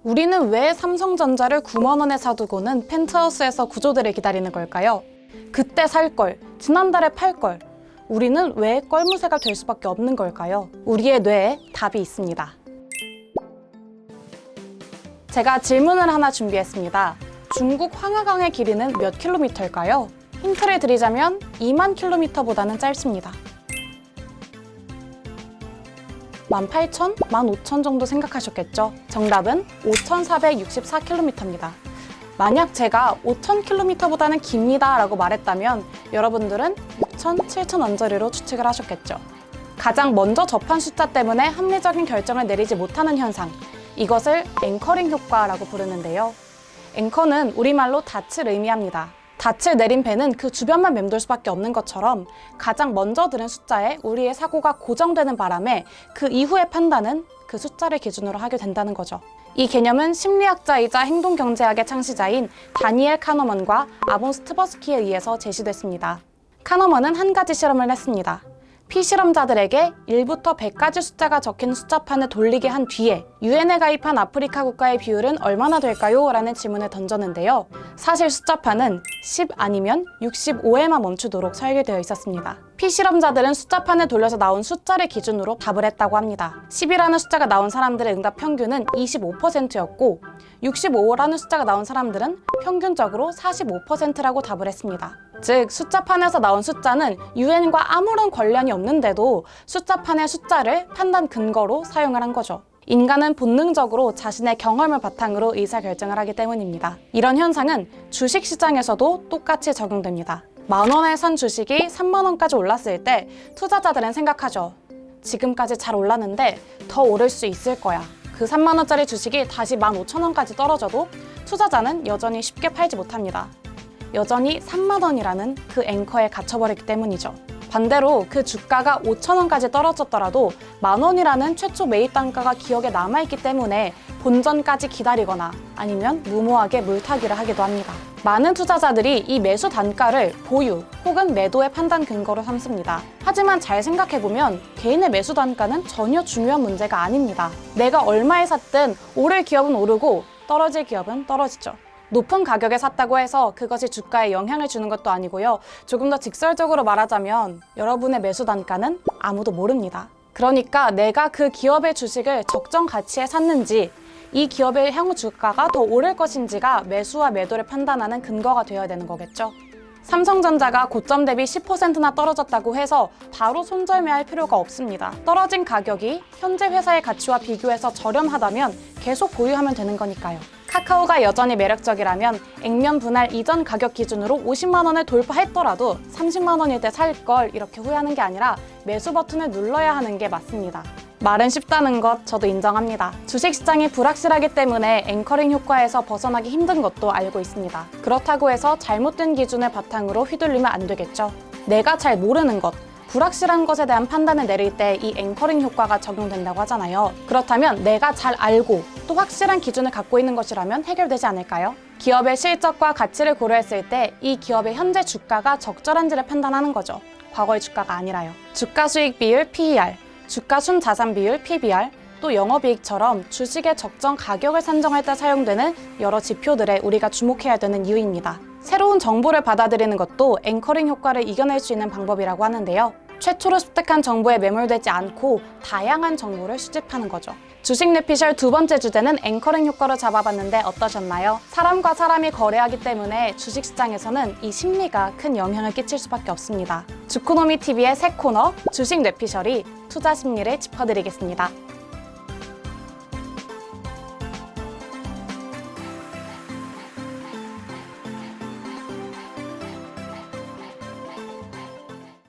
우리는 왜 삼성전자를 9만 원에 사두고는 펜트하우스에서 구조대를 기다리는 걸까요? 그때 살 걸, 지난달에 팔 걸. 우리는 왜 껄무새가 될 수밖에 없는 걸까요? 우리의 뇌에 답이 있습니다. 제가 질문을 하나 준비했습니다. 중국 황하강의 길이는 몇 킬로미터일까요? 힌트를 드리자면 2만 킬로미터보다는 짧습니다. 18,000, 15,000 정도 생각하셨겠죠? 정답은 5,464km입니다. 만약 제가 5,000km보다는 깁니다 라고 말했다면 여러분들은 6,000, 7,000 언저리로 추측을 하셨겠죠. 가장 먼저 접한 숫자 때문에 합리적인 결정을 내리지 못하는 현상, 이것을 앵커링 효과라고 부르는데요. 앵커는 우리말로 닻을 의미합니다. 닻을 내린 배는 그 주변만 맴돌 수밖에 없는 것처럼 가장 먼저 들은 숫자에 우리의 사고가 고정되는 바람에 그 이후의 판단은 그 숫자를 기준으로 하게 된다는 거죠. 이 개념은 심리학자이자 행동경제학의 창시자인 다니엘 카너먼과 아본 스트버스키에 의해서 제시됐습니다. 카너먼은 한 가지 실험을 했습니다. 피실험자들에게 1부터 100까지 숫자가 적힌 숫자판을 돌리게 한 뒤에 유엔에 가입한 아프리카 국가의 비율은 얼마나 될까요? 라는 질문을 던졌는데요. 사실 숫자판은 10 아니면 65에만 멈추도록 설계되어 있었습니다. 피실험자들은 숫자판을 돌려서 나온 숫자를 기준으로 답을 했다고 합니다. 10이라는 숫자가 나온 사람들의 응답 평균은 25%였고 65라는 숫자가 나온 사람들은 평균적으로 45%라고 답을 했습니다. 즉, 숫자판에서 나온 숫자는 유엔과 아무런 관련이 없는데도 숫자판의 숫자를 판단 근거로 사용을 한 거죠. 인간은 본능적으로 자신의 경험을 바탕으로 의사결정을 하기 때문입니다. 이런 현상은 주식시장에서도 똑같이 적용됩니다. 10,000원에 산 주식이 30,000원까지 올랐을 때 투자자들은 생각하죠. 지금까지 잘 올랐는데 더 오를 수 있을 거야. 그 30,000원짜리 주식이 다시 15,000원까지 떨어져도 투자자는 여전히 쉽게 팔지 못합니다. 여전히 30,000원이라는 그 앵커에 갇혀버리기 때문이죠. 반대로 그 주가가 5,000원까지 떨어졌더라도 10,000원이라는 최초 매입 단가가 기억에 남아있기 때문에 본전까지 기다리거나 아니면 무모하게 물타기를 하기도 합니다. 많은 투자자들이 이 매수 단가를 보유 혹은 매도의 판단 근거로 삼습니다. 하지만 잘 생각해보면 개인의 매수 단가는 전혀 중요한 문제가 아닙니다. 내가 얼마에 샀든 오를 기업은 오르고 떨어질 기업은 떨어지죠. 높은 가격에 샀다고 해서 그것이 주가에 영향을 주는 것도 아니고요. 조금 더 직설적으로 말하자면 여러분의 매수 단가는 아무도 모릅니다. 그러니까 내가 그 기업의 주식을 적정 가치에 샀는지 이 기업의 향후 주가가 더 오를 것인지가 매수와 매도를 판단하는 근거가 되어야 되는 거겠죠. 삼성전자가 고점 대비 10%나 떨어졌다고 해서 바로 손절매할 필요가 없습니다. 떨어진 가격이 현재 회사의 가치와 비교해서 저렴하다면 계속 보유하면 되는 거니까요. 카카오가 여전히 매력적이라면 액면 분할 이전 가격 기준으로 50만 원을 돌파했더라도 30만 원일 때 살 걸 이렇게 후회하는 게 아니라 매수 버튼을 눌러야 하는 게 맞습니다. 말은 쉽다는 것 저도 인정합니다. 주식시장이 불확실하기 때문에 앵커링 효과에서 벗어나기 힘든 것도 알고 있습니다. 그렇다고 해서 잘못된 기준을 바탕으로 휘둘리면 안 되겠죠. 내가 잘 모르는 것, 불확실한 것에 대한 판단을 내릴 때 이 앵커링 효과가 적용된다고 하잖아요. 그렇다면 내가 잘 알고 또 확실한 기준을 갖고 있는 것이라면 해결되지 않을까요? 기업의 실적과 가치를 고려했을 때 이 기업의 현재 주가가 적절한지를 판단하는 거죠. 과거의 주가가 아니라요. 주가 수익 비율 PER, 주가 순자산 비율 PBR, 또 영업이익처럼 주식의 적정 가격을 산정할 때 사용되는 여러 지표들에 우리가 주목해야 되는 이유입니다. 새로운 정보를 받아들이는 것도 앵커링 효과를 이겨낼 수 있는 방법이라고 하는데요. 최초로 습득한 정보에 매몰되지 않고 다양한 정보를 수집하는 거죠. 주식 뇌피셜 두 번째 주제는 앵커링 효과로 잡아봤는데 어떠셨나요? 사람과 사람이 거래하기 때문에 주식시장에서는 이 심리가 큰 영향을 끼칠 수밖에 없습니다. 주코노미 TV의 새 코너 주식 뇌피셜이 투자 심리를 짚어드리겠습니다.